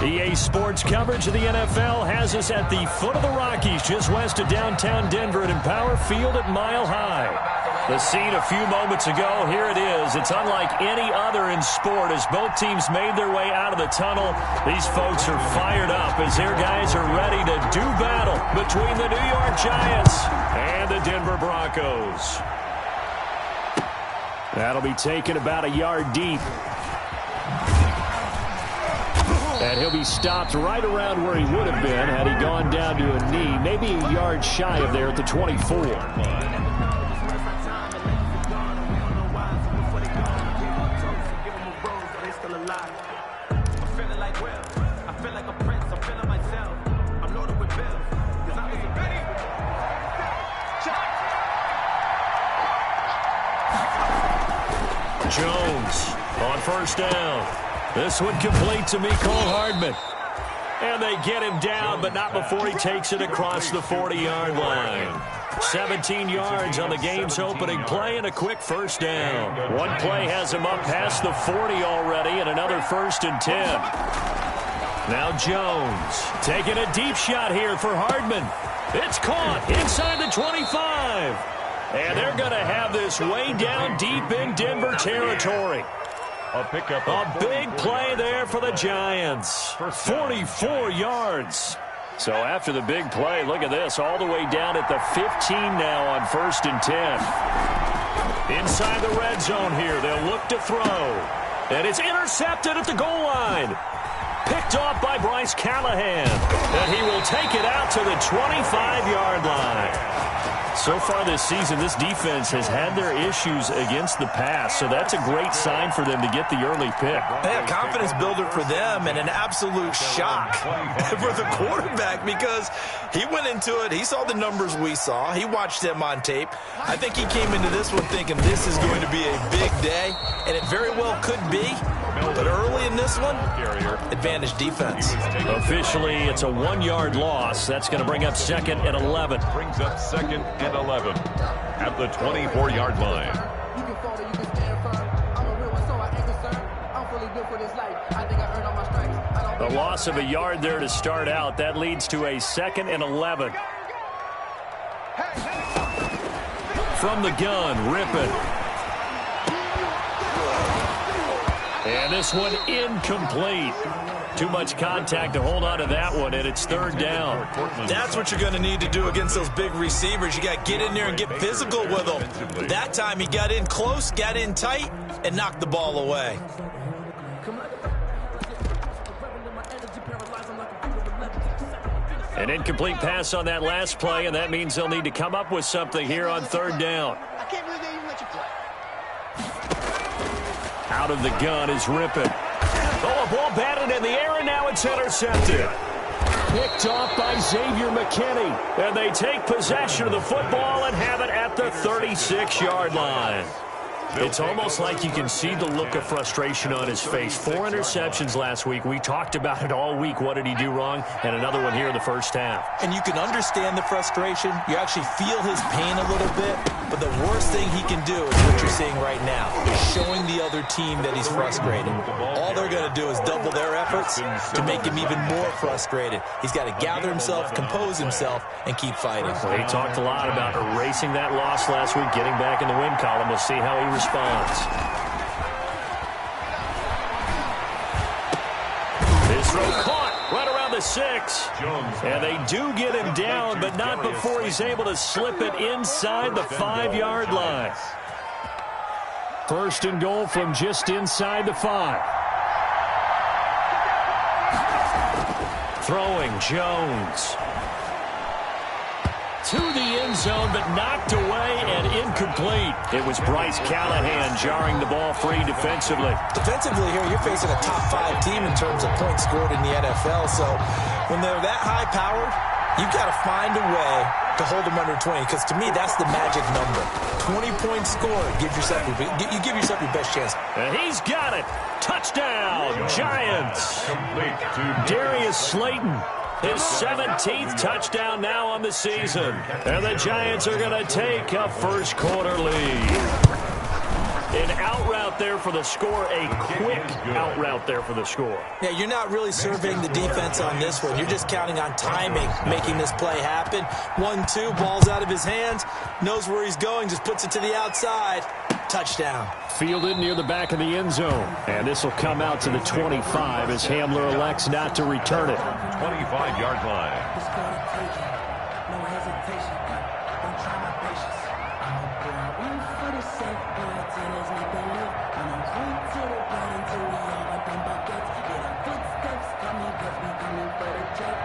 EA Sports coverage of the NFL has us at the foot of the Rockies, just west of downtown Denver at Empower Field at Mile High. The scene a few moments ago, here it is. It's unlike any other in sport as both teams made their way out of the tunnel. These folks are fired up as their guys are ready to do battle between the New York Giants and the Denver Broncos. That'll be taken about a yard deep. And he'll be stopped right around where he would have been had he gone down to a knee, maybe a yard shy of there at the 24. Jones on first down. This one complete to Mecole Hardman. And they get him down, but not before he takes it across the 40-yard line. 17 yards on the game's opening play and a quick first down. One play has him up past the 40 already and another 1st and 10. Now Jones taking a deep shot here for Hardman. It's caught inside the 25. And they're going to have this way down deep in Denver territory. A big play there for the Giants. 44 yards. So after the big play, look at this, all the way down at the 15 now on 1st and 10. Inside the red zone here, they'll look to throw. And it's intercepted at the goal line. Picked off by Bryce Callahan. And he will take it out to the 25-yard line. So far this season, this defense has had their issues against the pass, so that's a great sign for them to get the early pick. Yeah, confidence builder for them and an absolute shock for the quarterback because he went into it. He saw the numbers we saw. He watched them on tape. I think he came into this one thinking this is going to be a big day, and it very well could be. But early in this one, advantage defense. Officially, it's a 1-yard loss. That's going to bring up 2nd and 11. Brings up 2nd and 11 at the 24-yard line. The loss of a yard there to start out. That leads to a 2nd and 11. From the gun, Rippon. And this one incomplete. Too much contact to hold on to that one, and it's 3rd down. That's what you're going to need to do against those big receivers. You got to get in there and get physical with them. That time he got in close, got in tight, and knocked the ball away. An incomplete pass on that last play, and that means they'll need to come up with something here on 3rd down. Out of the gun is Rippon. Oh, a ball batted in the air, and now it's intercepted. Picked off by Xavier McKinney. And they take possession of the football and have it at the 36-yard line. It's almost like you can see the look of frustration on his face. 4 interceptions last week. We talked about it all week. What did he do wrong? And another one here in the first half. And you can understand the frustration. You actually feel his pain a little bit. But the worst thing he can do is what you're seeing right now, is showing the other team that he's frustrated. All they're going to do is double their efforts to make him even more frustrated. He's got to gather himself, compose himself, and keep fighting. Well, he talked a lot about erasing that loss last week, getting back in the win column. We'll see how he responds. This throw caught right around the 6. And they do get him down, but not before he's able to slip it inside the 5-yard line. 1st and goal from just inside the 5. Throwing Jones. To the end zone, but knocked away and incomplete. It was Bryce Callahan jarring the ball free defensively. Defensively here, you're facing a top 5 team in terms of points scored in the NFL. So when they're that high-powered, you've got to find a way to hold them under 20. Because to me, that's the magic number. 20 points scored. You give yourself your best chance. And he's got it. Touchdown, Giants. Darius Slayton. His 17th touchdown now on the season. And the Giants are going to take a first-quarter lead. An out route there for the score, a quick out route there for the score. Yeah, you're not really surveying the defense on this one. You're just counting on timing, making this play happen. 1-2, ball's out of his hands, knows where he's going, just puts it to the outside. Touchdown. Fielded near the back of the end zone. And this will come out to the 25 as Hamler elects not to return it. 25-yard line. No hesitation. Don't try my patience. I'm a boy. One for the safe boy. Tennis need to live. And I'm sweet to the blood until we all got them buckets. Yeah, the footsteps coming, cause we coming for the check.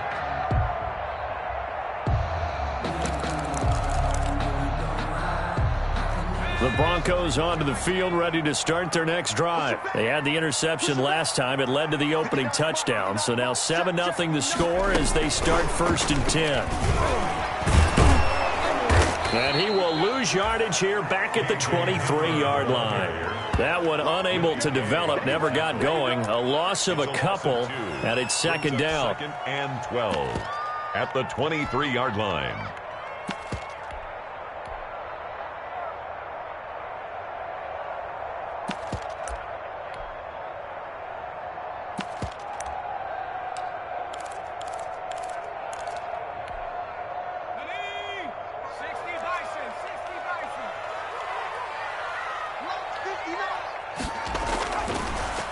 The Broncos onto the field, ready to start their next drive. They had the interception last time. It led to the opening touchdown. So now 7-0 the score as they start 1st and 10. And he will lose yardage here back at the 23-yard line. That one unable to develop, never got going. A loss of a couple, and it's 2nd down. 2nd and 12 at the 23-yard line.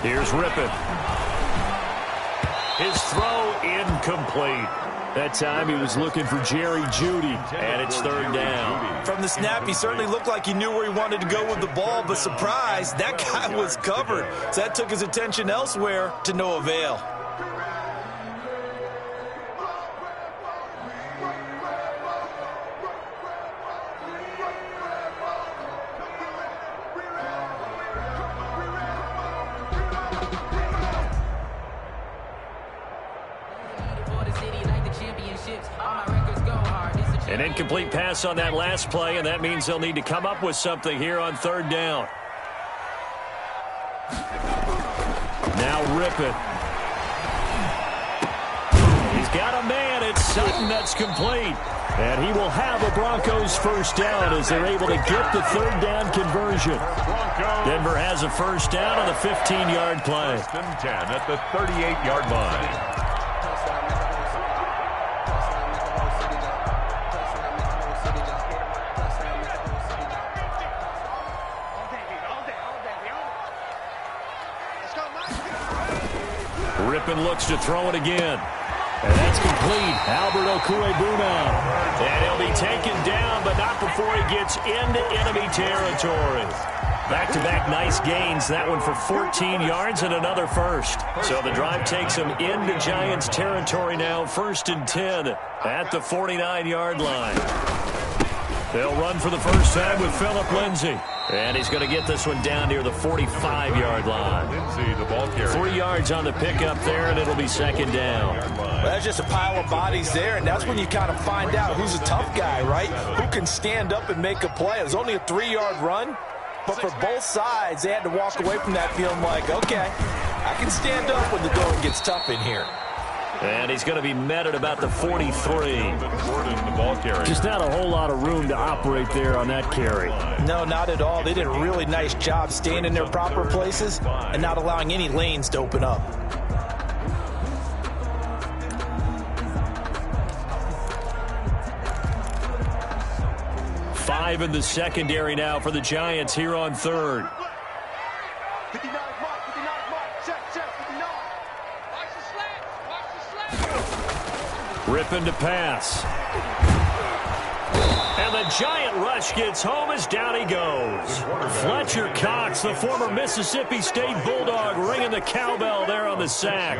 Here's Rippon. His throw incomplete. That time he was looking for Jerry Jeudy, and it's 3rd down. From the snap, he certainly looked like he knew where he wanted to go with the ball, but surprise, that guy was covered. So that took his attention elsewhere to no avail. An incomplete pass on that last play, and that means they'll need to come up with something here on 3rd down. Now Rippon. He's got a man. It's Sutton that's complete. And he will have a Broncos 1st down as they're able to get the 3rd down conversion. Denver has a 1st down on the 15-yard play. 1st and 10 at the 38-yard line. Rippon looks to throw it again. And that's complete. Albert Okwuegbunam. And he'll be taken down, but not before he gets into enemy territory. Back-to-back nice gains. That one for 14 yards and another first. So the drive takes him into Giants territory now. 1st and 10 at the 49-yard line. They'll run for the first time with Phillip Lindsay. And he's going to get this one down near the 45-yard line. Lindsay, the ball carrier. 3 yards on the pickup there, and it'll be 2nd down. Well, that's just a pile of bodies there, and that's when you kind of find out who's a tough guy, right? Who can stand up and make a play. It was only a 3-yard run, but for both sides, they had to walk away from that feeling like, okay, I can stand up when the going gets tough in here. And he's going to be met at about the 43. The ball carrier. Just not a whole lot of room to operate there on that carry. No, not at all. They did a really nice job staying in their proper places and not allowing any lanes to open up. Five in the secondary now for the Giants here on 3rd. 59 mark, 59 mark, check, 59. Watch the slant. Rippon to pass. And the Giant rush gets home as down he goes. Fletcher Cox, the former Mississippi State Bulldog, ringing the cowbell there on the sack.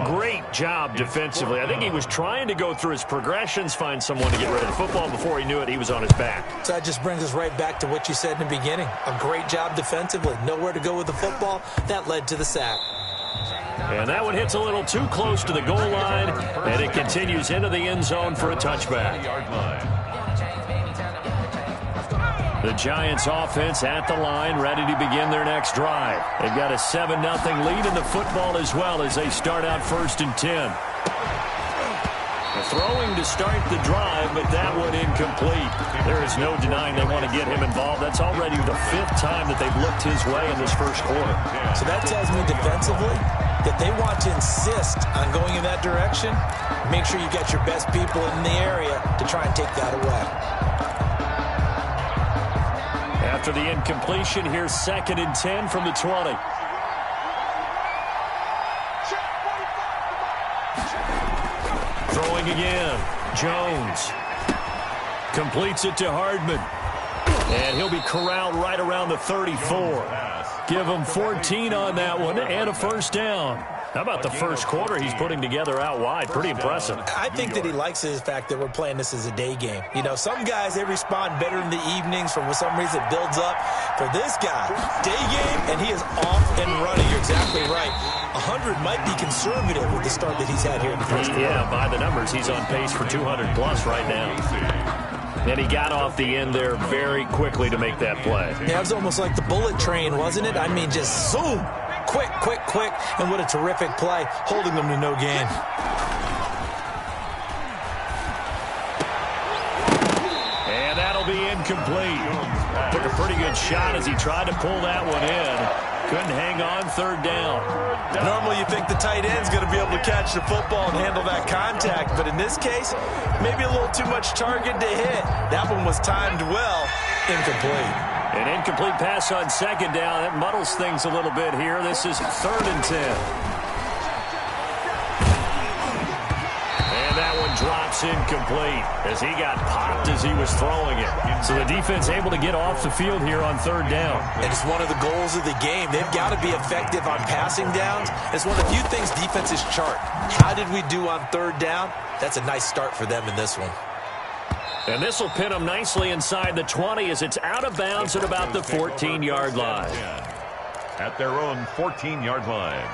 Great job defensively. I think he was trying to go through his progressions, find someone to get rid of the football. Before he knew it, he was on his back. So that just brings us right back to what you said in the beginning. A great job defensively. Nowhere to go with the football. That led to the sack. And that one hits a little too close to the goal line, and it continues into the end zone for a touchback. The Giants offense at the line, ready to begin their next drive. They've got a 7-0 lead in the football as well as they start out 1st and 10. Throwing to start the drive, but that one incomplete. There is no denying they want to get him involved. That's already the 5th time that they've looked his way in this first quarter. So that tells me defensively that they want to insist on going in that direction. Make sure you get your best people in the area to try and take that away. After the incompletion, here's 2nd and 10 from the 20. Throwing again. Jones completes it to Hardman. And he'll be corralled right around the 34. Give him 14 on that one and a first down. How about the first quarter he's putting together out wide? Pretty impressive. I think that he likes the fact that we're playing this as a day game. You know, some guys, they respond better in the evenings. For some reason, it builds up. For this guy, day game, and he is off and running. You're exactly right. 100 might be conservative with the start that he's had here in the first quarter. Yeah, by the numbers, he's on pace for 200-plus right now. And he got off the end there very quickly to make that play. Yeah, it was almost like the bullet train, wasn't it? I mean, just zoom. Quick, quick, quick. And what a terrific play, holding them to no gain. And that'll be incomplete. Took a pretty good shot as he tried to pull that one in. Couldn't hang on, 3rd down. Normally you think the tight end's going to be able to catch the football and handle that contact, but in this case, maybe a little too much target to hit. That one was timed well. Incomplete. An incomplete pass on 2nd down. That muddles things a little bit here. This is 3rd and 10. And that one drops incomplete as he got popped as he was throwing it. So the defense able to get off the field here on 3rd down. And it's one of the goals of the game. They've got to be effective on passing downs. It's one of the few things defenses chart. How did we do on 3rd down? That's a nice start for them in this one. And this will pin them nicely inside the 20 as it's out of bounds at about the 14-yard line. At their own 14-yard line.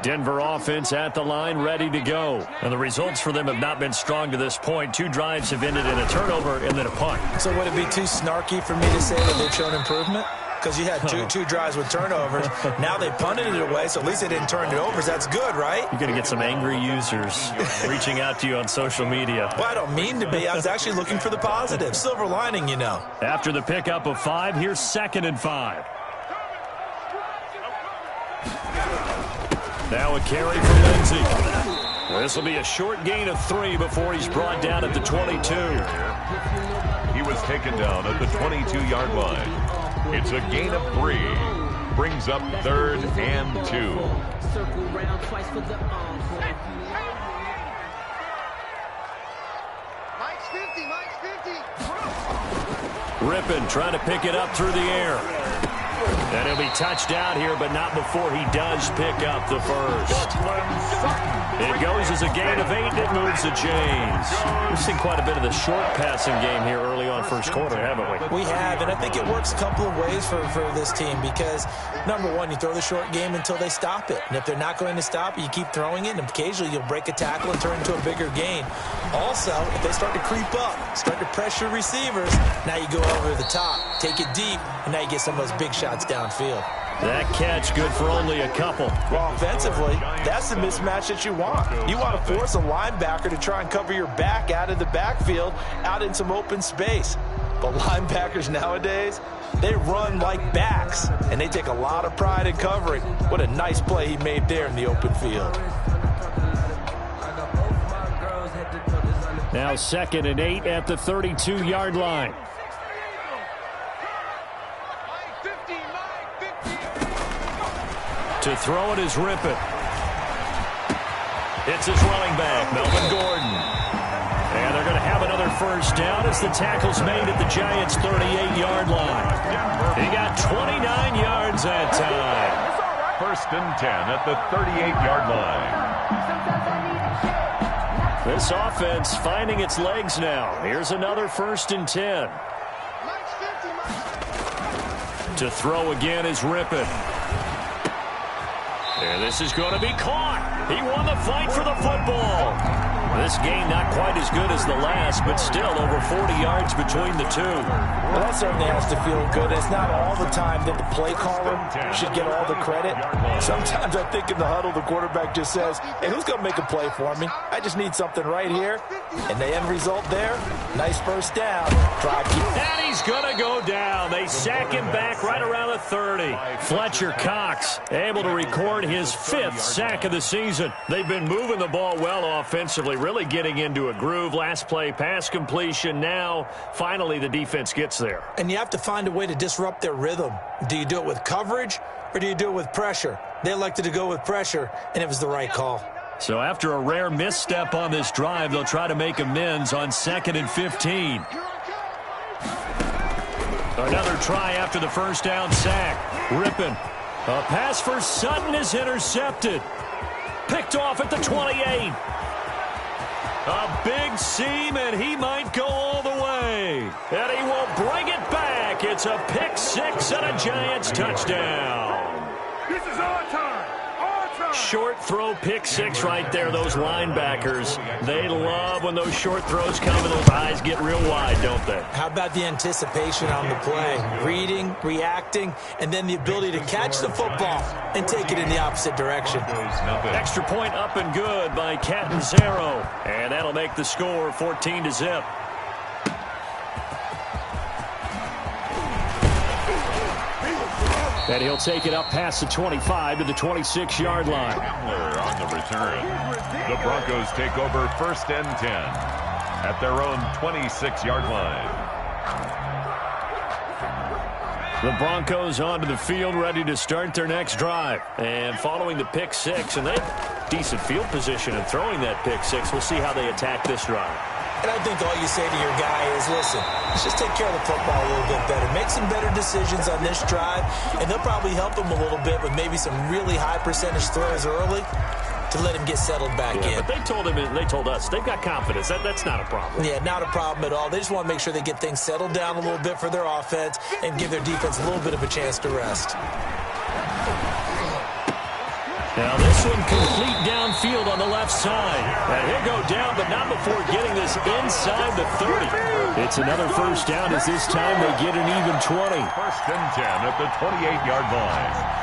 Denver offense at the line, ready to go. And the results for them have not been strong to this point. 2 drives have ended in a turnover and then a punt. So would it be too snarky for me to say that they've shown improvement? Because you had two drives with turnovers. Now they punted it away, so at least they didn't turn it over. That's good, right? You're going to get some angry users reaching out to you on social media. Well, I don't mean to be. I was actually looking for the positive. Silver lining, you know. After the pickup of 5, here's 2nd and 5. Now a carry for Lindsey. This will be a short gain of 3 before he's brought down at the 22. He was taken down at the 22-yard line. It's a gain of 3. Brings up 3rd and 2. Circle round twice for the encore. Mike's 50, Mike's 50. Rippon trying to pick it up through the air. And he'll be touched out here, but not before he does pick up the first. It goes as a gain of 8, and it moves the chains. We've seen quite a bit of the short passing game here early on first quarter, haven't we? We have, and I think it works a couple of ways for this team because, number one, you throw the short game until they stop it. And if they're not going to stop it, you keep throwing it, and occasionally you'll break a tackle and turn into a bigger gain. Also, if they start to creep up, start to pressure receivers, now you go over the top, take it deep, and now you get some of those big shots downfield. That catch good for only a couple. Well, offensively, that's the mismatch that you want. You want to force a linebacker to try and cover your back out of the backfield, out in some open space. But linebackers nowadays, they run like backs, and they take a lot of pride in covering. What a nice play he made there in the open field. Now 2nd and 8 at the 32-yard line. To throw it is Rippon. It's his running back, Melvin Gordon. And they're going to have another first down as the tackle's made at the Giants' 38-yard line. He got 29 yards that time. 1st and 10 at the 38-yard line. This offense finding its legs now. Here's another 1st and 10. To throw again is Rippon. And this is going to be caught. He won the fight for the football. This game not quite as good as the last, but still over 40 yards between the two. Well, that certainly has to feel good. It's not all the time that the play caller should get all the credit. Sometimes I think in the huddle, the quarterback just says, hey, who's going to make a play for me? I just need something right here. And the end result there, nice first down. And he's going to go down. They sack him back right around the 30. Fletcher Cox able to record his 5th sack of the season. They've been moving the ball well offensively, really getting into a groove. Last play, pass completion. Now, finally, the defense gets there. And you have to find a way to disrupt their rhythm. Do you do it with coverage or do you do it with pressure? They elected to go with pressure, and it was the right call. So after a rare misstep on this drive, they'll try to make amends on 2nd and 15. Another try after the first down sack. Rippon. A pass for Sutton is intercepted. Picked off at the 28. A big seam, and he might go all the way. And he will bring it back. It's a pick six and a Giants touchdown. This is our time. Short throw pick six right there. Those linebackers, they love when those short throws come and those eyes get real wide, don't they? How about the anticipation on the play? Reading, reacting, and then the ability to catch the football and take it in the opposite direction. Extra point up and good by Catanzaro. And that'll make the score 14-0. And he'll take it up past the 25 to the 26-yard line. On the return. The Broncos take over 1st and 10 at their own 26-yard line. The Broncos onto the field, ready to start their next drive. And following the pick six, and they have decent field position in throwing that pick six. We'll see how they attack this drive. And I think all you say to your guy is, listen, let's just take care of the football a little bit better. Make some better decisions on this drive, and they'll probably help him a little bit with maybe some really high percentage throws early to let him get settled back in. But they told him, they told us, they've got confidence. That's not a problem. Yeah, not a problem at all. They just want to make sure they get things settled down a little bit for their offense and give their defense a little bit of a chance to rest. Now this one complete downfield on the left side. And he'll go down, but not before getting this inside the 30. It's another first down as this time they get an even 20. 1st and 10 at the 28-yard line.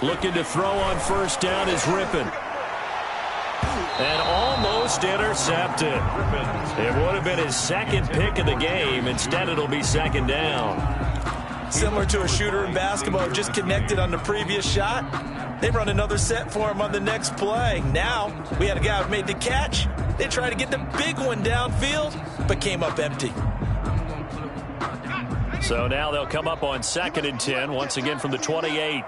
Looking to throw on first down is Rippon. And almost intercepted. It would have been his 2nd pick of the game. Instead, it'll be 2nd down. Similar to a shooter in basketball who just connected on the previous shot. They run another set for him on the next play. Now, we had a guy who made the catch. They tried to get the big one downfield, but came up empty. So now they'll come up on 2nd and 10, once again from the 28.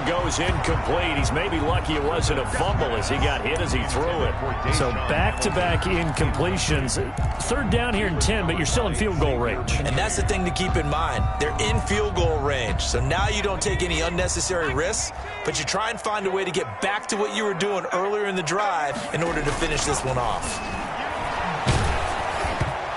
Goes incomplete. He's maybe lucky it wasn't a fumble as he got hit as he threw it. So back-to-back incompletions. 3rd down here and 10, but you're still in field goal range. And that's the thing to keep in mind. They're in field goal range. So now you don't take any unnecessary risks, but you try and find a way to get back to what you were doing earlier in the drive in order to finish this one off.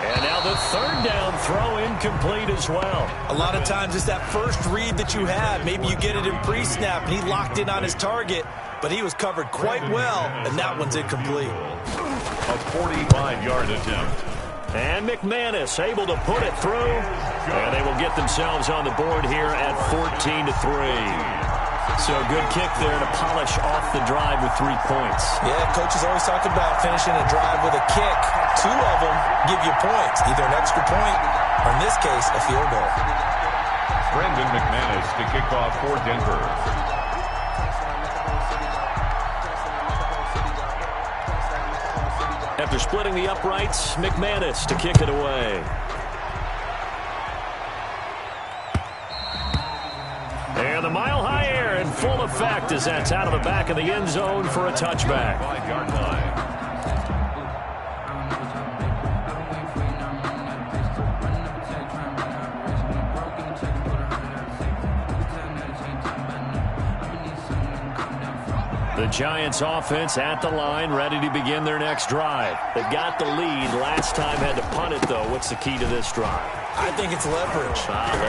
And now the 3rd down throw incomplete as well. A lot of times it's that first read that you have. Maybe you get it in pre-snap and he locked in on his target, but he was covered quite well, and that one's incomplete. A 45-yard attempt. And McManus able to put it through, and they will get themselves on the board here at 14-3. So a good kick there to polish off the drive with 3 points. Yeah, coaches always talk about finishing a drive with a kick. 2 of them give you points, either an extra point or, in this case, a field goal. Brandon McManus to kick off for Denver. After splitting the uprights, McManus to kick it away. And the mile-high air in full effect as that's out of the back of the end zone for a touchback. 5-yard line. The Giants offense at the line, ready to begin their next drive. They've got the lead. Last time had to punt it, though. What's the key to this drive? I think it's leverage.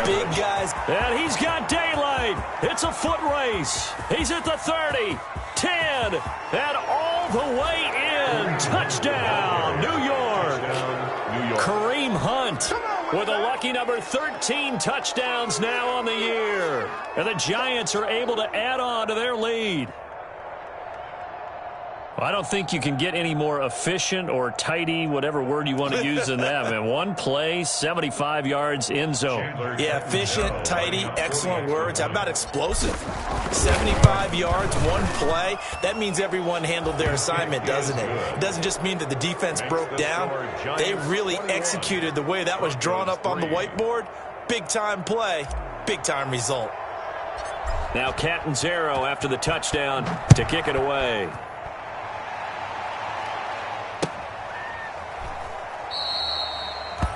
Big guys. And he's got daylight. It's a foot race. He's at the 30, 10, and all the way in. Touchdown, New York. Kareem Hunt with a lucky number 13 touchdowns now on the year. And the Giants are able to add on to their lead. I don't think you can get any more efficient or tidy, whatever word you want to use in that. Man, one play, 75 yards, end zone. Yeah, efficient, tidy, excellent words. How about explosive? 75 yards, one play. That means everyone handled their assignment, doesn't it? It doesn't just mean that the defense broke down. They really executed the way that was drawn up on the whiteboard. Big-time play, big-time result. Now Catanzaro after the touchdown to kick it away.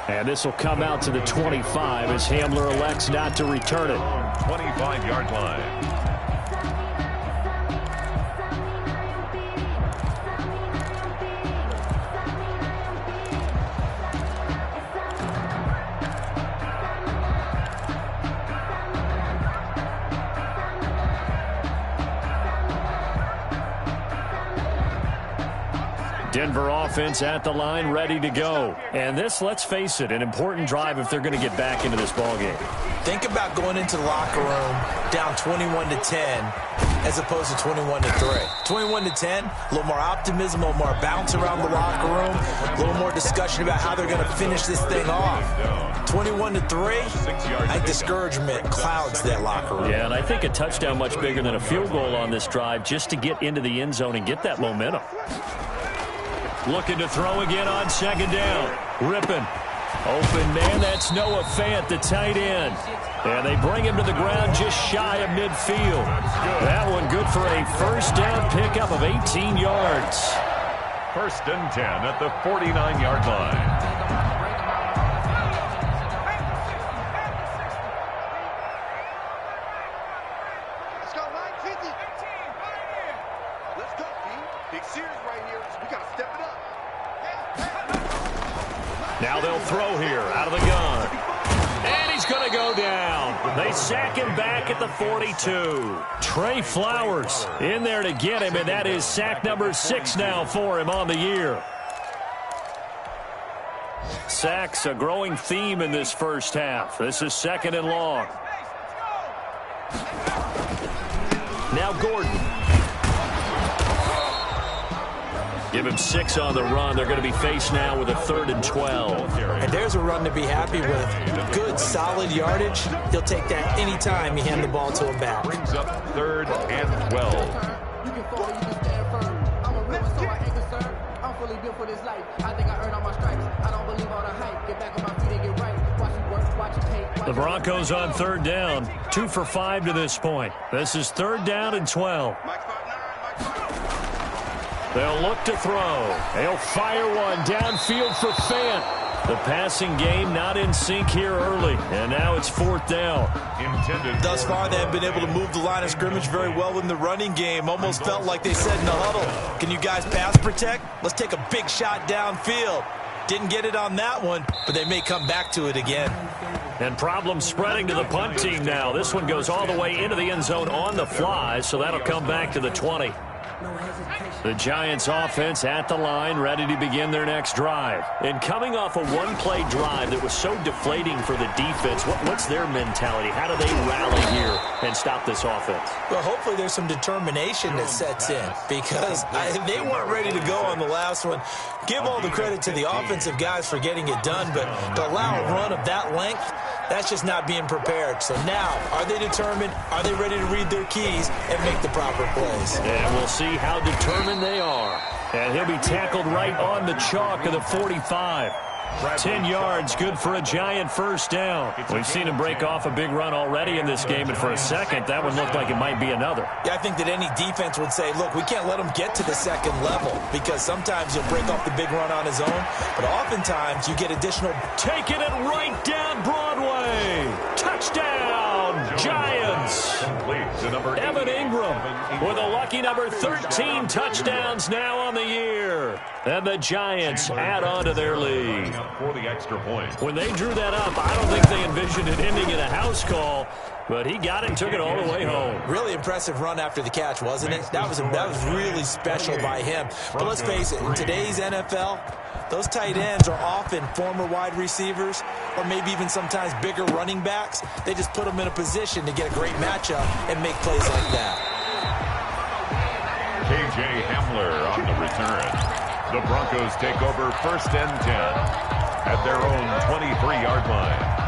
And this will come out to the 25 as Hamler elects not to return it. 25-yard line. Denver offense at the line, ready to go. And this, let's face it, an important drive if they're going to get back into this ballgame. Think about going into the locker room down 21-10 as opposed to 21-3. 21-10, a little more optimism, a little more bounce around the locker room, a little more discussion about how they're going to finish this thing off. 21-3, I think discouragement clouds that locker room. Yeah, and I think a touchdown much bigger than a field goal on this drive just to get into the end zone and get that momentum. Looking to throw again on second down. Rippin. Open man, that's Noah Fant, the tight end. And they bring him to the ground just shy of midfield. That one good for a first down pickup of 18 yards. First and 10 at the 49-yard line. Now they'll throw here out of the gun. And he's going to go down. They sack him back at the 42. Trey Flowers in there to get him, and that is sack number 6 now for him on the year. Sacks, a growing theme in this first half. This is second and long. Now Gordon. Give him 6 on the run. They're going to be faced now with a 3rd and 12. And there's a run to be happy with. Good, solid yardage. He'll take that anytime you hand the ball to him back. Brings up 3rd and 12. You can fall, you can stand firm. I'm a real one, so I ain't concerned. I'm fully built for this life. I think I earned all my stripes. I don't believe all the hype. Get back on my feet and get right. Watch it work, watch it pay. The Broncos on 3rd down. 2 for 5 to this point. This is 3rd down and 12. They'll look to throw. They'll fire one downfield for Fant. The passing game not in sync here early, and now it's 4th down. Thus far, they have been able to move the line of scrimmage very well in the running game. Almost felt like they said in the huddle, can you guys pass protect? Let's take a big shot downfield. Didn't get it on that one, but they may come back to it again. And problems spreading to the punt team now. This one goes all the way into the end zone on the fly, so that'll come back to the 20. The Giants offense at the line, ready to begin their next drive. And coming off a one-play drive that was so deflating for the defense, what's their mentality? How do they rally here and stop this offense? Well, hopefully there's some determination that sets in because they weren't ready to go on the last one. Give all the credit to the offensive guys for getting it done, but to allow a run of that length, that's just not being prepared. So now, are they determined? Are they ready to read their keys and make the proper plays? And we'll see how determined they are. And he'll be tackled right on the chalk of the 45. 10 yards, good for a Giant first down. We've seen him break off a big run already in this game, and for a second, that one looked like it might be another. Yeah, I think that any defense would say, look, we can't let him get to the second level because sometimes he'll break off the big run on his own, but oftentimes you get additional. Taking it right down Broadway. Touchdown, Giants. Evan Ingram with a lucky number 13 touchdowns now on the year. And the Giants add on to their lead. For the extra point. When they drew that up, I don't think they envisioned it ending in a house call, but he got it and took it all the way home. Really impressive run after the catch, wasn't it? That was really special by him. But let's face it, in today's NFL, those tight ends are often former wide receivers or maybe even sometimes bigger running backs. They just put them in a position to get a great matchup and make plays like that. K.J. Hamler on the return. The Broncos take over 1st and 10 at their own 23-yard line.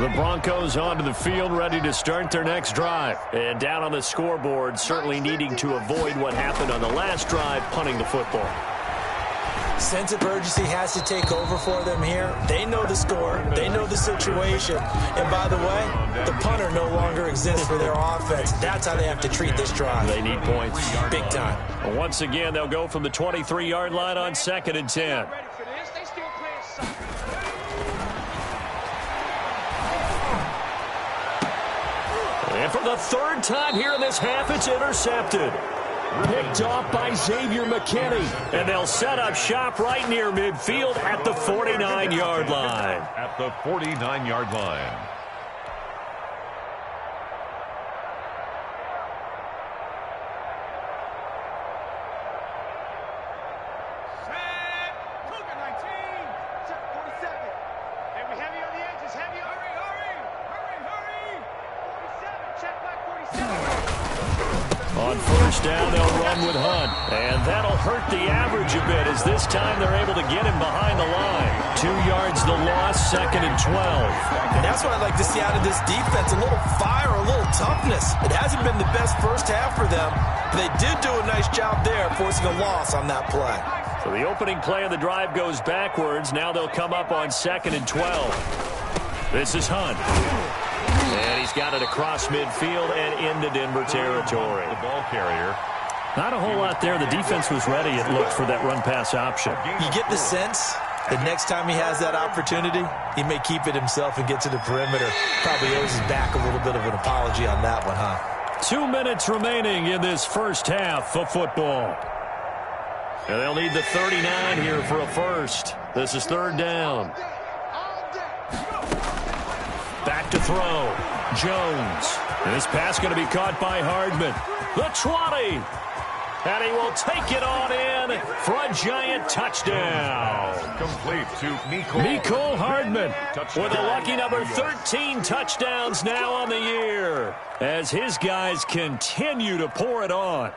The Broncos onto the field, ready to start their next drive. And down on the scoreboard, certainly needing to avoid what happened on the last drive, punting the football. Sense of urgency has to take over for them here. They know the score. They know the situation. And by the way, the punter no longer exists for their offense. That's how they have to treat this drive. They need points. Big time. Once again, they'll go from the 23-yard line on 2nd and 10. And for the 3rd time here in this half, it's intercepted. Picked off by Xavier McKinney. And they'll set up shop right near midfield at the 49-yard line. At the 49-yard line. On 1st down, they'll run with Hunt. And that'll hurt the average a bit as this time they're able to get him behind the line. 2 yards the loss, 2nd and 12. And that's what I'd like to see out of this defense. A little fire, a little toughness. It hasn't been the best first half for them, but they did do a nice job there forcing a loss on that play. So the opening play of the drive goes backwards. Now they'll come up on 2nd and 12. This is Hunt. And he's got it across midfield and into Denver territory. The ball carrier. Not a whole lot there. The defense was ready, it looked, for that run-pass option. You get the sense that next time he has that opportunity, he may keep it himself and get to the perimeter. Probably owes his back a little bit of an apology on that one, huh? 2 minutes remaining in this first half of football. And they'll need the 39 here for a first. This is 3rd down. Back to throw. Jones. This pass going to be caught by Hardman. The 20. And he will take it on in for a Giant touchdown. Complete to Mecole Hardman Touchdown. with a lucky number 13 touchdowns now on the year as his guys continue to pour it on.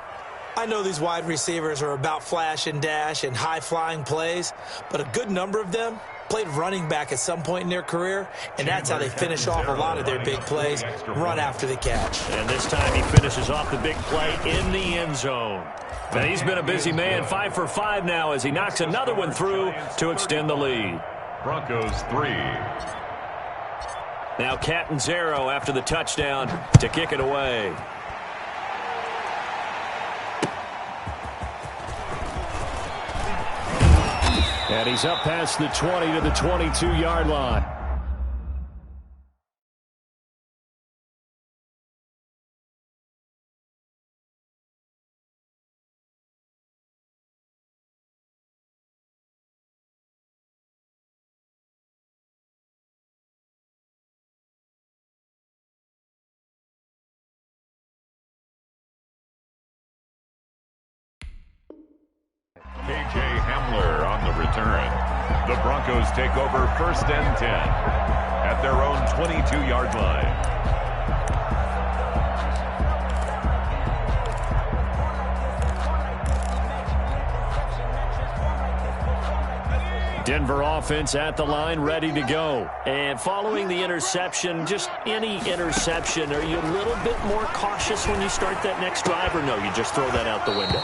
I know these wide receivers are about flash and dash and high-flying plays, but a good number of them played running back at some point in their career, and that's how they finish off a lot of their big plays, run after the catch. And this time he finishes off the big play in the end zone. And he's been a busy man, 5 for 5 now as he knocks another one through to extend the lead. Broncos 3. Now Catanzaro after the touchdown to kick it away. And he's up past the 20 to the 22-yard line. K.J. Hamler on the return. The Broncos take over 1st and 10 at their own 22-yard line. Denver offense at the line, ready to go. And following the interception, just any interception, are you a little bit more cautious when you start that next drive, or no, you just throw that out the window?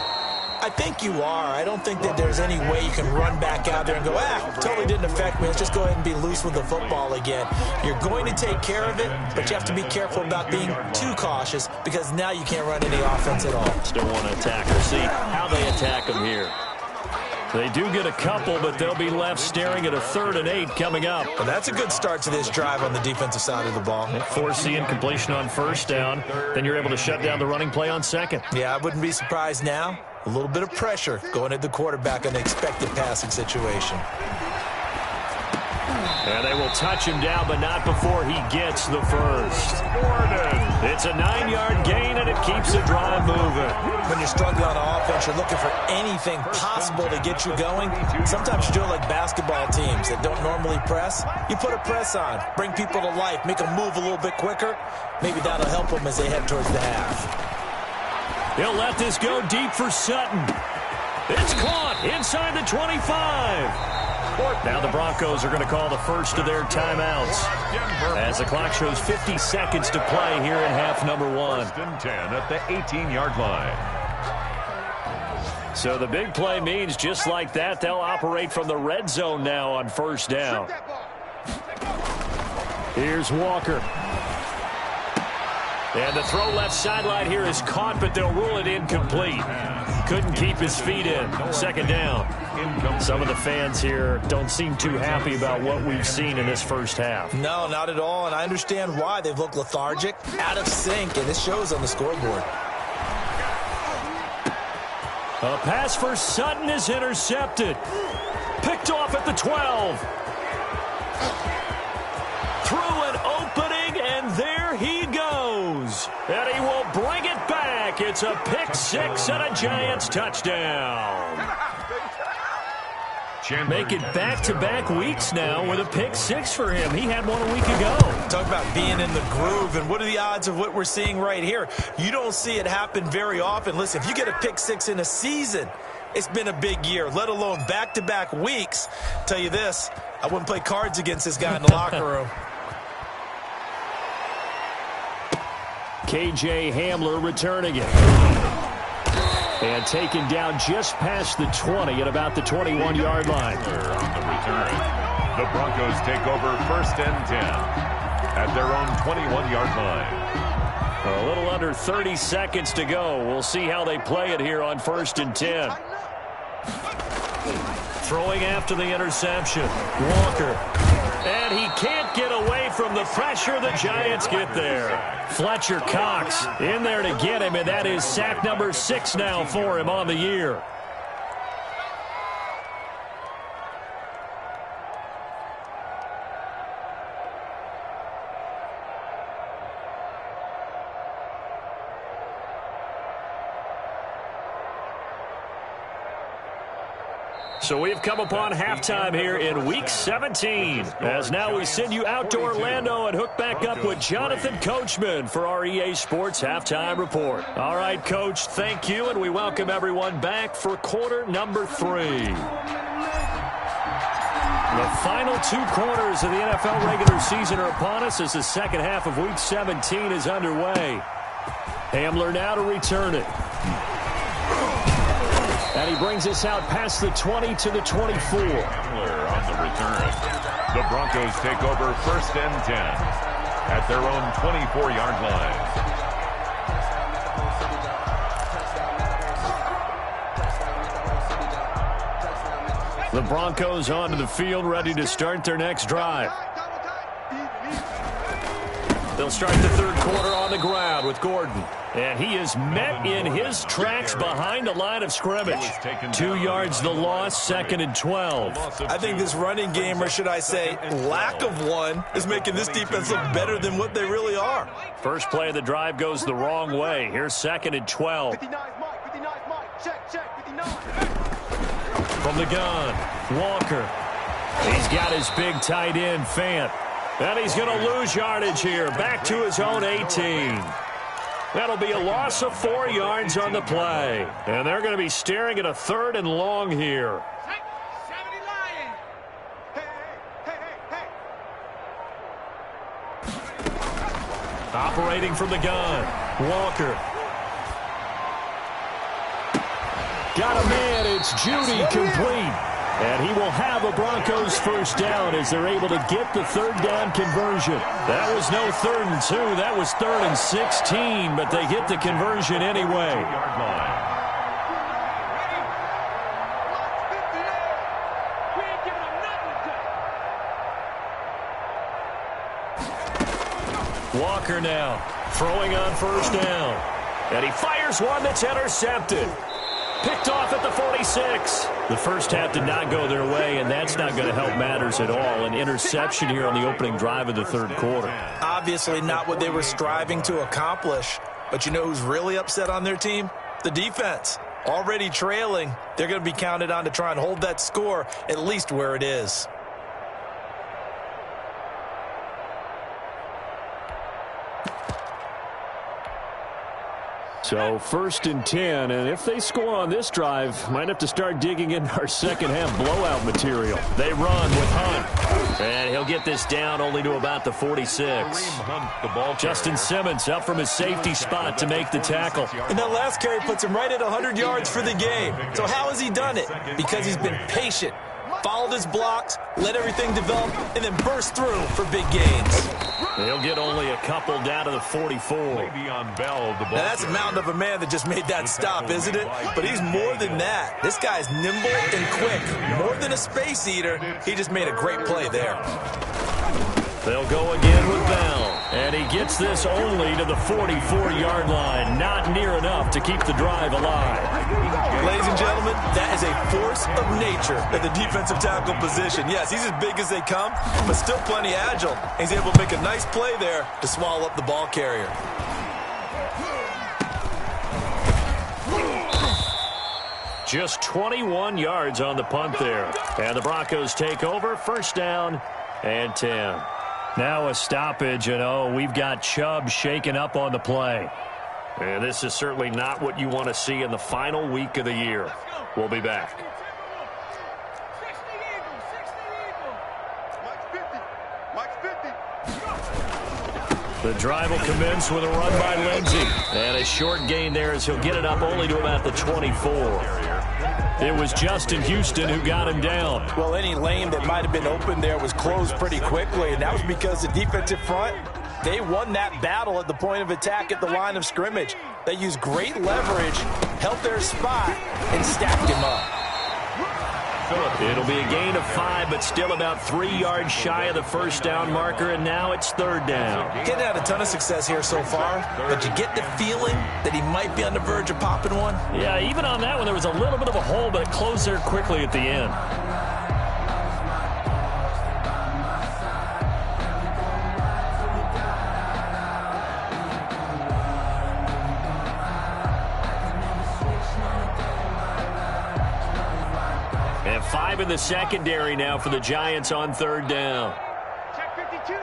I think you are. I don't think that there's any way you can run back out there and go, totally didn't affect me. Let's just go ahead and be loose with the football again. You're going to take care of it, but you have to be careful about being too cautious because now you can't run any offense at all. Still want to attack or see how they attack them here. They do get a couple, but they'll be left staring at a 3rd and 8 coming up. Well, that's a good start to this drive on the defensive side of the ball. Force the incompletion on 1st down. Then you're able to shut down the running play on 2nd. Yeah, I wouldn't be surprised now. A little bit of pressure going at the quarterback in an expected passing situation. And they will touch him down, but not before he gets the first. It's a 9-yard gain, and it keeps the drive moving. When you're struggling on offense, you're looking for anything possible to get you going. Sometimes you do it like basketball teams that don't normally press. You put a press on, bring people to life, make them move a little bit quicker. Maybe that'll help them as they head towards the half. He'll let this go deep for Sutton. It's caught inside the 25. Now the Broncos are going to call the first of their timeouts as the clock shows 50 seconds to play here in half number 1. 1st and 10 at the 18-yard line. So the big play means just like that, they'll operate from the red zone now on 1st down. Here's Walker. And the throw left sideline here is caught, but they'll rule it incomplete. Couldn't keep his feet in. 2nd down. Some of the fans here don't seem too happy about what we've seen in this first half. No, not at all, and I understand why. They've looked lethargic, out of sync, and this shows on the scoreboard. A pass for Sutton is intercepted. Picked off at the 12. Through an opening, and there he goes. And he will bring it back. It's a pick 6 and a Giants touchdown. Make it back-to-back weeks now with a pick 6 for him. He had one a week ago. Talk about being in the groove, and what are the odds of what we're seeing right here? You don't see it happen very often. Listen, if you get a pick 6 in a season, it's been a big year, let alone back-to-back weeks. Tell you this, I wouldn't play cards against this guy in the locker room. K.J. Hamler returning it. And taken down just past the 20 at about the 21-yard line. On the return, the Broncos take over 1st and 10 at their own 21-yard line. A little under 30 seconds to go. We'll see how they play it here on 1st and 10. Throwing after the interception. Walker. And he can't get away from the pressure. The Giants get there. Fletcher Cox in there to get him, and that is sack number 6 now for him on the year. So we've come upon halftime here in Week 17. As now we send you out to Orlando and hook back up with Jonathan Coachman for our EA Sports Halftime Report. All right, Coach, thank you, and we welcome everyone back for quarter number 3. The final 2 quarters of the NFL regular season are upon us as the second half of Week 17 is underway. Hamler now to return it. And he brings us out past the 20 to the 24. Hamler on the return. The Broncos take over 1st and 10 at their own 24-yard line. The Broncos onto the field, ready to start their next drive. They'll start the 3rd quarter on the ground with Gordon. And he is met in his tracks behind the line of scrimmage. 2 yards the loss, 2nd and 12. I think this running game, or should I say lack of one, is making this defense look better than what they really are. First play of the drive goes the wrong way. Here's 2nd and 12. From the gun, Walker. He's got his big tight end, Fant. And he's going to lose yardage here. Back to his own 18. That'll be a loss of 4 yards on the play. And they're going to be staring at a 3rd and long here. Operating from the gun, Walker. Got a man, it's Judy complete. And he will have a Broncos first down as they're able to get the 3rd down conversion. That was no 3rd and 2. That was 3rd and 16, but they get the conversion anyway. Walker now throwing on first down. And he fires one that's intercepted. Picked off at the 46. The first half did not go their way, and that's not going to help matters at all. An interception here on the opening drive of the third quarter. Obviously not what they were striving to accomplish. But you know who's really upset on their team? The defense. Already trailing. They're going to be counted on to try and hold that score at least where it is. So 1st and 10, and if they score on this drive, might have to start digging into our second half blowout material. They run with Hunt, and he'll get this down only to about the 46. Justin Simmons up from his safety spot to make the tackle. And that last carry puts him right at 100 yards for the game. So how has he done it? Because he's been patient, followed his blocks, let everything develop, and then burst through for big gains. He'll get only a couple down to the 44. Now that's a mountain of a man that just made that stop, isn't it? But he's more than that. This guy's nimble and quick. More than a space eater, he just made a great play there. They'll go again with Bell. And he gets this only to the 44-yard line. Not near enough to keep the drive alive. Ladies and gentlemen, that is a force of nature at the defensive tackle position. Yes, he's as big as they come, but still plenty agile. He's able to make a nice play there to swallow up the ball carrier. Just 21 yards on the punt there. And the Broncos take over. 1st down and 10. Now a stoppage, and we've got Chubb shaken up on the play. And this is certainly not what you want to see in the final week of the year. We'll be back. The drive will commence with a run by Lindsey. And a short gain there as he'll get it up only to about the 24. It was Justin Houston who got him down. Well, any lane that might have been open there was closed pretty quickly, and that was because the defensive front, they won that battle at the point of attack at the line of scrimmage. They used great leverage, held their spot, and stacked him up. It'll be a gain of 5, but still about 3 yards shy of the 1st down marker, and now it's 3rd down. Getting had a ton of success here so far, but you get the feeling that he might be on the verge of popping one. Yeah, even on that one, there was a little bit of a hole, but it closed there quickly at the end. And 5 in the secondary now for the Giants on 3rd down. Check 52.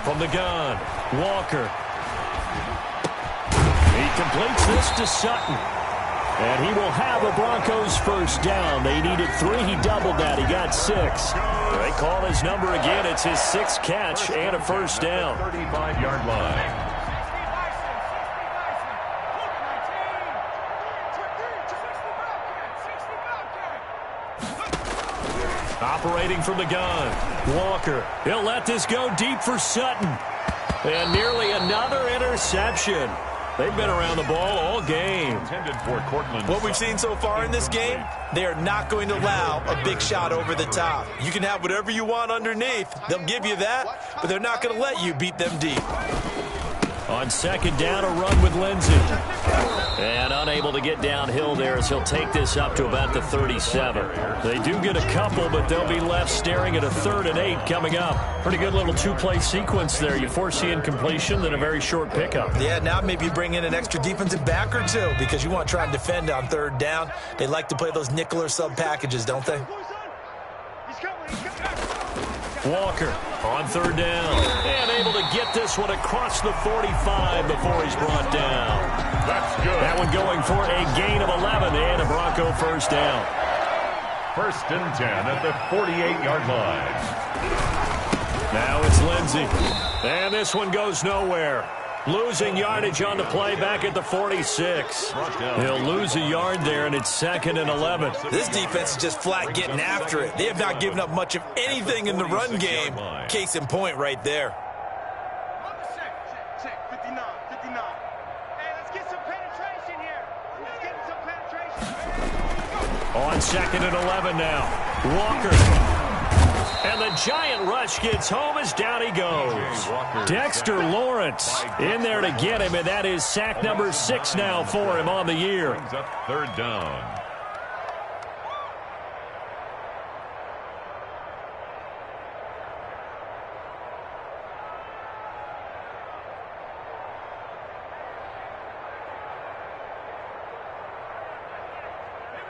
From the gun, Walker. He completes this to Sutton. And he will have a Broncos 1st down. They needed 3. He doubled that. He got 6. They call his number again. It's his 6th catch and a 1st down. 35-yard line. Operating from the gun, Walker. He'll let this go deep for Sutton. And nearly another interception. They've been around the ball all game. What we've seen so far in this game, they are not going to allow a big shot over the top. You can have whatever you want underneath. They'll give you that, but they're not going to let you beat them deep. On 2nd down, a run with Lindsey. And unable to get downhill there as he'll take this up to about the 37. They do get a couple, but they'll be left staring at a 3rd and 8 coming up. Pretty good little 2-play sequence there. You foresee incompletion, then a very short pickup. Yeah, now maybe you bring in an extra defensive back or two because you want to try and defend on 3rd down. They like to play those nickel or sub packages, don't they? Walker on 3rd down. And able to get this one across the 45 before he's brought down. That's good. That one going for a gain of 11 and a Bronco 1st down. 1st and 10 at the 48-yard line. Now it's Lindsey. And this one goes nowhere. Losing yardage on the play back at the 46. He'll lose a yard there, and it's 2nd and 11. This defense is just flat getting after it. They have not given up much of anything in the run game. Case in point right there. Check 59. Hey, let's get some penetration here. Let's get some penetration. On 2nd and 11 now. Walker. And the giant rush gets home as down he goes. Dexter Lawrence in there to get him, and that is sack number 6 now for him on the year. Brings up 3rd down.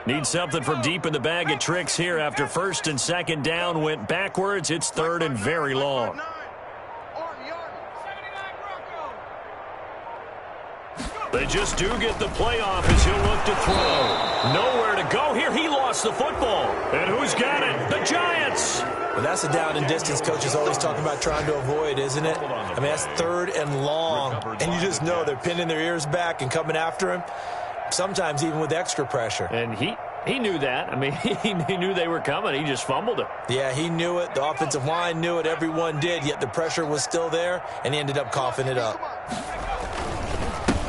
Need something from deep in the bag of tricks here after 1st and 2nd down went backwards. It's 3rd and very long. They just do get the play off as he'll look to throw. Nowhere to go here. He lost the football. And who's got it? The Giants. Well, that's a down and distance coach is always talking about trying to avoid, isn't it? I mean, that's 3rd and long. And you just know they're pinning their ears back and coming after him. Sometimes even with extra pressure. And he knew that. I mean, he knew they were coming. He just fumbled it. Yeah, he knew it. The offensive line knew it. Everyone did, yet the pressure was still there, and he ended up coughing it up.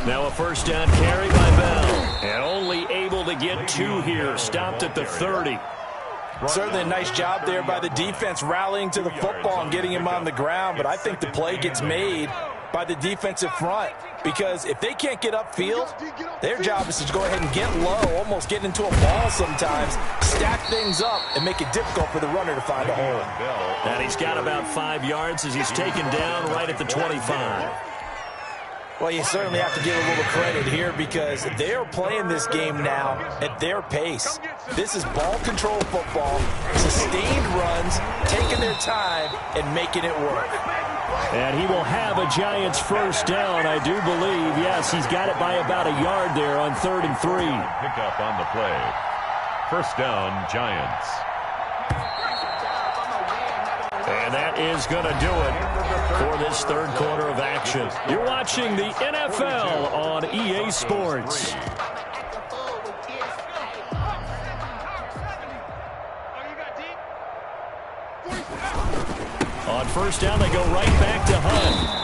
Now a 1st down carry by Bell. And only able to get 2 here. Stopped at the 30. Certainly a nice job there by the defense rallying to the football and getting him on the ground, but I think the play gets made by the defensive front because if they can't get upfield, their job is to go ahead and get low, almost get into a ball sometimes, stack things up, and make it difficult for the runner to find a hole. And he's got about 5 yards as he's taken down right at the 25. Well, you certainly have to give a little credit here because they are playing this game now at their pace. This is ball control football, sustained runs, taking their time, and making it work. And he will have a Giants 1st down, I do believe. Yes, he's got it by about a yard there on 3rd and 3. Pick up on the play. 1st down, Giants. And that is going to do it for this 3rd quarter of action. You're watching the NFL on EA Sports. On 1st down, they go right back to Hunt.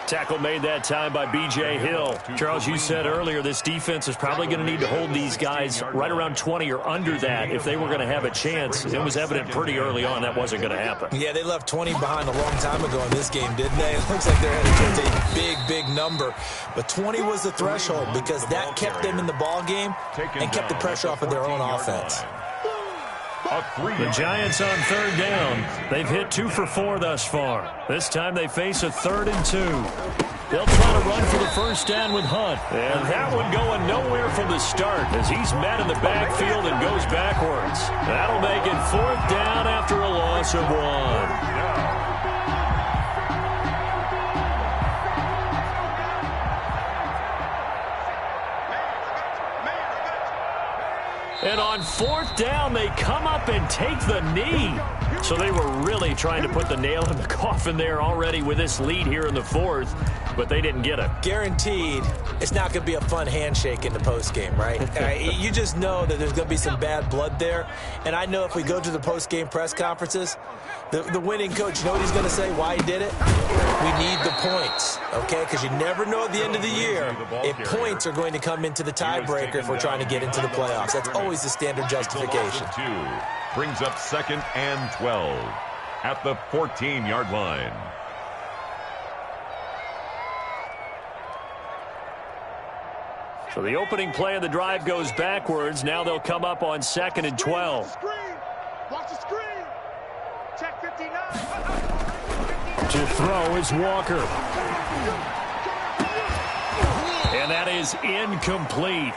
Tackle made that time by B.J. Hill. Charles, you said earlier this defense is probably going to need to hold these guys right around 20 or under that if they were going to have a chance. It was evident pretty early on that wasn't going to happen. Yeah, they left 20 behind a long time ago in this game, didn't they? It looks like they're headed towards a big, big number. But 20 was the threshold because that kept them in the ball game and kept the pressure off of their own offense. The Giants on 3rd down. They've hit 2 for 4 thus far. This time they face a 3rd and 2. They'll try to run for the 1st down with Hunt. And that one going nowhere from the start as he's met in the backfield and goes backwards. That'll make it 4th down after a loss of 1. And on 4th down, they come up and take the knee. So they were really trying to put the nail in the coffin there already with this lead here in the 4th, but they didn't get it. Guaranteed, it's not going to be a fun handshake in the postgame, right? You just know that there's going to be some bad blood there. And I know if we go to the postgame press conferences, the winning coach, you know what he's going to say, why he did it? We need the points, okay? Because you never know at the end of the year if points are going to come into the tiebreaker if we're trying to get into the playoffs. That's always the standard justification. Brings up 2nd and 12 at the 14-yard line. So the opening play of the drive goes backwards. Now they'll come up on 2nd and 12. Watch the screen. Check 59. To throw is Walker. And that is incomplete.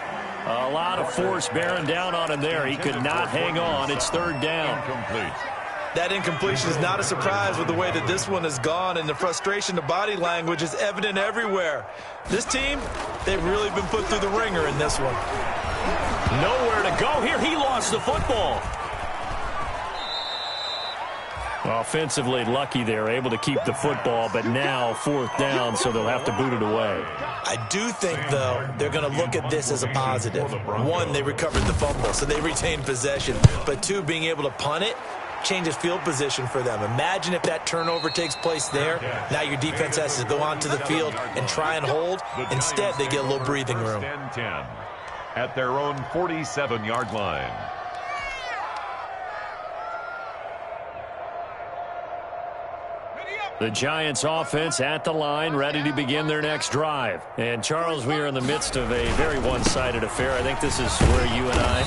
A lot of force bearing down on him there. He could not hang on. It's 3rd down. Incomplete. That incompletion is not a surprise with the way that this one has gone, and the frustration, the body language is evident everywhere. This team, they've really been put through the ringer in this one. Nowhere to go here. He lost the football. Offensively lucky they're able to keep the football, but now 4th down, so they'll have to boot it away. I do think, though, they're going to look at this as a positive. 1, they recovered the fumble, so they retained possession. But 2, being able to punt it changes field position for them. Imagine if that turnover takes place there. Now your defense has to go onto the field and try and hold. Instead, they get a little breathing room. 10 at their own 47-yard line. The Giants offense at the line, ready to begin their next drive. And, Charles, we are in the midst of a very one-sided affair. I think this is where you and I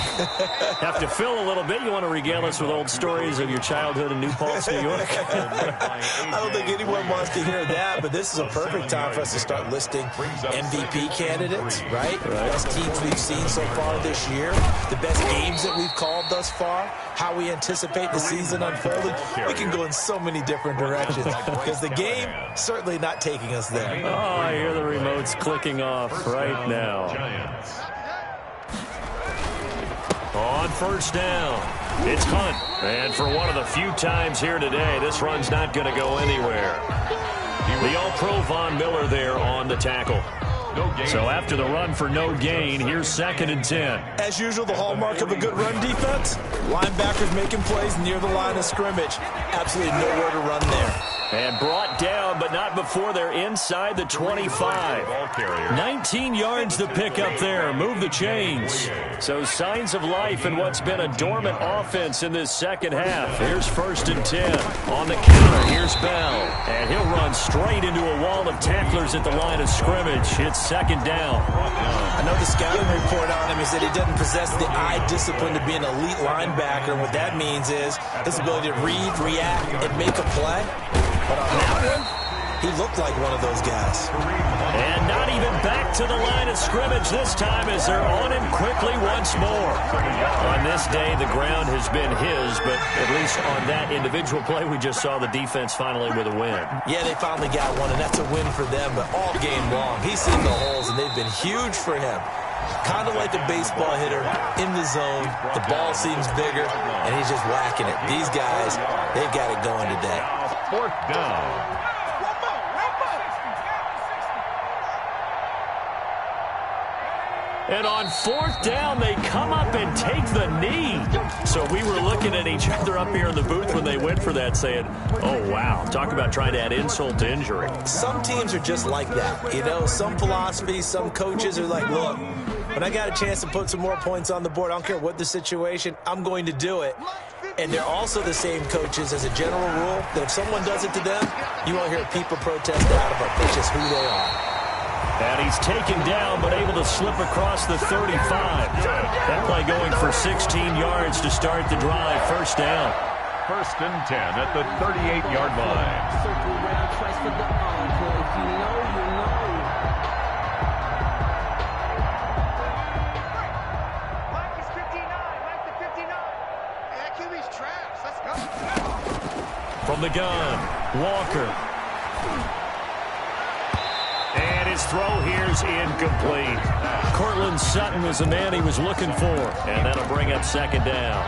have to fill a little bit. You want to regale us with old stories of your childhood in New Paltz, New York? I don't think anyone wants to hear that, but this is a perfect time for us to start listing MVP candidates, right? The best teams we've seen so far this year, the best games that we've called thus far, how we anticipate the season unfolding. We can go in so many different directions. Because the game certainly not taking us there. Oh, I hear the remotes clicking off right now. On first down, it's Hunt. And for one of the few times here today, this run's not going to go anywhere. The All-Pro Von Miller there on the tackle. So after the run for no gain, here's 2nd and 10. As usual, the hallmark of a good run defense, linebackers making plays near the line of scrimmage. Absolutely nowhere to run there. And brought down, but not before they're inside the 25. 19 yards to pick up there. Move the chains. So signs of life in what's been a dormant offense in this second half. Here's 1st and 10. On the counter, here's Bell. And he'll run straight into a wall of tacklers at the line of scrimmage. It's 2nd down. I know the scouting report on him is that he doesn't possess the eye discipline to be an elite linebacker. What that means is his ability to read, react, and make a play. But on that one, he looked like one of those guys. And not even back to the line of scrimmage this time as they're on him quickly once more. On this day, the ground has been his, but at least on that individual play, we just saw the defense finally with a win. Yeah, they finally got one, and that's a win for them, but all game long, he's seen the holes, and they've been huge for him. Kind of like a baseball hitter in the zone. The ball seems bigger, and he's just whacking it. These guys, they've got it going today. 4th down. And on 4th down, they come up and take the knee. So we were looking at each other up here in the booth when they went for that saying, oh, wow, talk about trying to add insult to injury. Some teams are just like that. You know, some philosophies, some coaches are like, look, when I got a chance to put some more points on the board, I don't care what the situation, I'm going to do it. And they're also the same coaches as a general rule that if someone does it to them, you won't hear people protest out of it. That's just who they are. And he's taken down, but able to slip across the 35. That play going for 16 yards to start the drive. 1st down. 1st and 10 at the 38-yard line. Circle round twice for the encore. If you know, you know. Mike is 59. Mike the 59. Hey, that QB's trash. Let's go. From the gun, Walker. And his throw here's incomplete. Cortland Sutton was the man he was looking for. And that'll bring up 2nd down.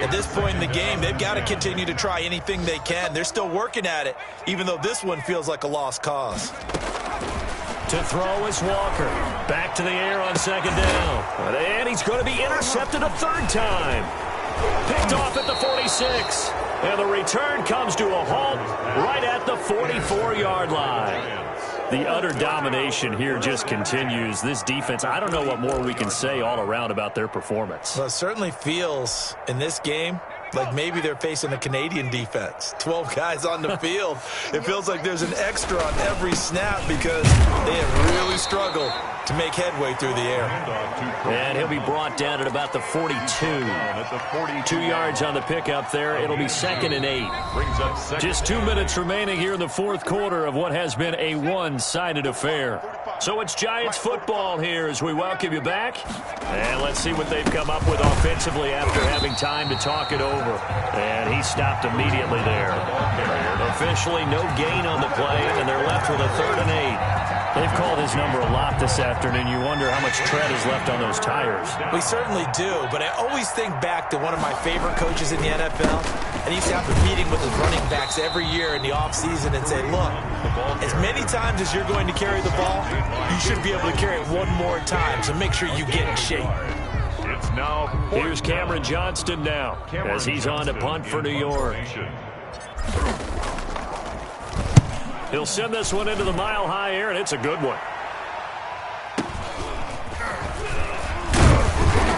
At this point in the game, they've got to continue to try anything they can. They're still working at it, even though this one feels like a lost cause. To throw is Walker. Back to the air on 2nd down. And he's going to be intercepted a 3rd time. Picked off at the 46. And the return comes to a halt right at the 44-yard line. The utter domination here just continues. This defense, I don't know what more we can say all around about their performance. Well, it certainly feels in this game like maybe they're facing a Canadian defense. 12 guys on the field. It feels like there's an extra on every snap because they have really struggled to make headway through the air. And he'll be brought down at about the 42. 2 yards on the pickup there. It'll be 2nd and 8. Just 2 minutes remaining here in the 4th quarter of what has been a one-sided affair. So it's Giants football here as we welcome you back. And let's see what they've come up with offensively after having time to talk it over. And he stopped immediately there. Officially no gain on the play, and they're left with a 3rd and 8. They've called his number a lot this afternoon. You wonder how much tread is left on those tires. We certainly do, but I always think back to one of my favorite coaches in the NFL. And he used to have a meeting with his running backs every year in the offseason and say, look, as many times as you're going to carry the ball, you should be able to carry it one more time, so make sure you get in shape. Here's Cameron Johnston now as he's on to punt for New York. He'll send this one into the mile-high air, and it's a good one.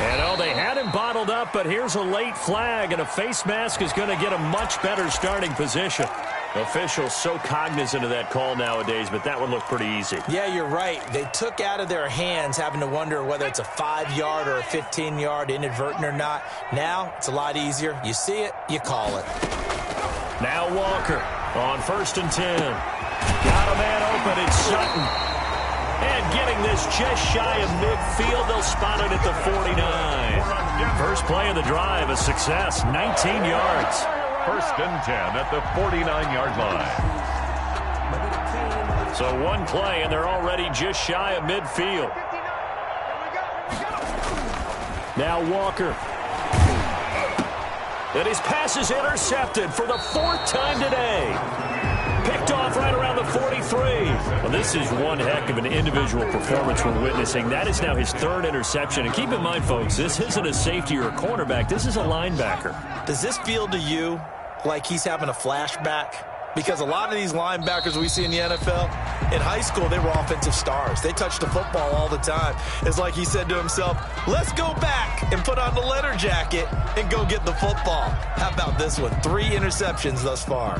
And oh, they had him bottled up, but here's a late flag, and a face mask is going to get a much better starting position. Officials so cognizant of that call nowadays, but that one looked pretty easy. Yeah, you're right. They took out of their hands having to wonder whether it's a 5-yard or a 15-yard inadvertent or not. Now, it's a lot easier. You see it, you call it. Now Walker on 1st and 10. Got a man open. It's Sutton. And getting this just shy of midfield. They'll spot it at the 49. First play of the drive, a success, 19 yards. 1st and 10 at the 49-yard line. So one play, and they're already just shy of midfield. Now Walker. And his pass is intercepted for the 4th time today. Picked off right around the 43. Well, this is one heck of an individual performance we're witnessing. That is now his 3rd interception. And keep in mind, folks, this isn't a safety or a cornerback. This is a linebacker. Does this feel to you like he's having a flashback? Because a lot of these linebackers we see in the NFL, in high school, they were offensive stars. They touched the football all the time. It's like he said to himself, let's go back and put on the leather jacket and go get the football. How about this one? 3 interceptions thus far.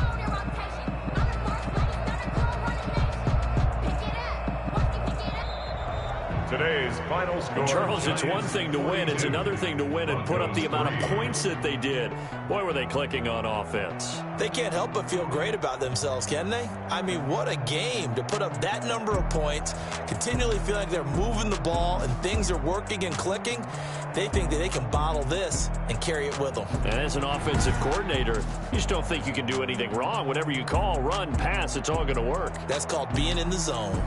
Today's final score. Charles, it's one thing to win. It's another thing to win and put up the amount of points that they did. Boy, were they clicking on offense. They can't help but feel great about themselves, can they? I mean, what a game to put up that number of points, continually feel like they're moving the ball and things are working and clicking. They think that they can bottle this and carry it with them. And as an offensive coordinator, you just don't think you can do anything wrong. Whatever you call, run, pass, it's all going to work. That's called being in the zone.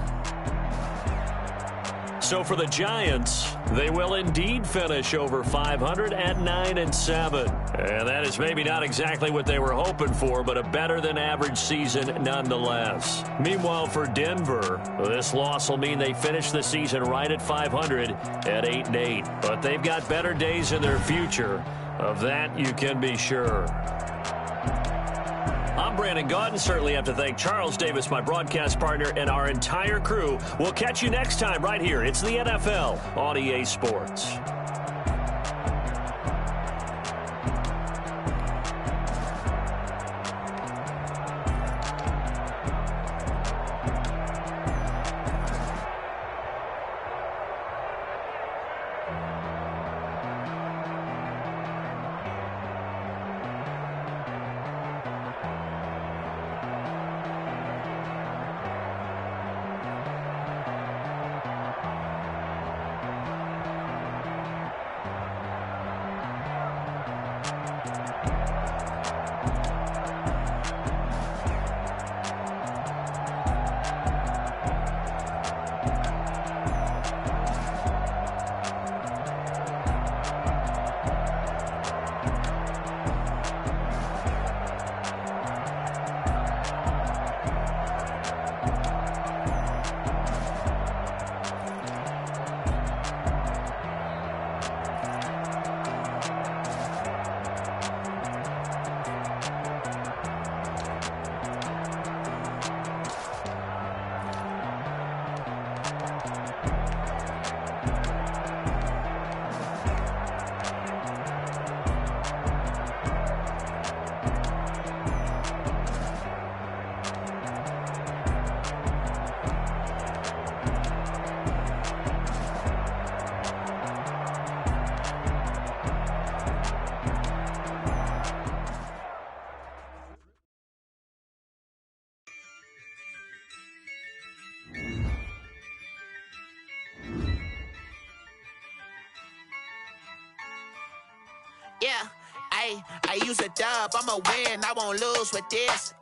So for the Giants, they will indeed finish over 500 at 9-7. And that is maybe not exactly what they were hoping for, but a better than average season nonetheless. Meanwhile, for Denver, this loss will mean they finish the season right at 500 at 8-8. But they've got better days in their future. Of that, you can be sure. I'm Brandon Gaudin. Certainly have to thank Charles Davis, my broadcast partner, and our entire crew. We'll catch you next time right here. It's the NFL on EA Sports. Yeah, I use a dub, I'ma win, I won't lose with this.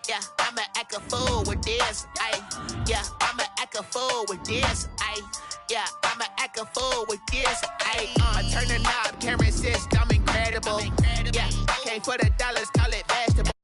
Yeah, I'ma act a fool with this. Yeah, I'ma act a fool with this. Yeah, I'ma act a fool with this. I turn the knob, can't resist, I'm incredible. Yeah, came for the dollars, call it vegetable.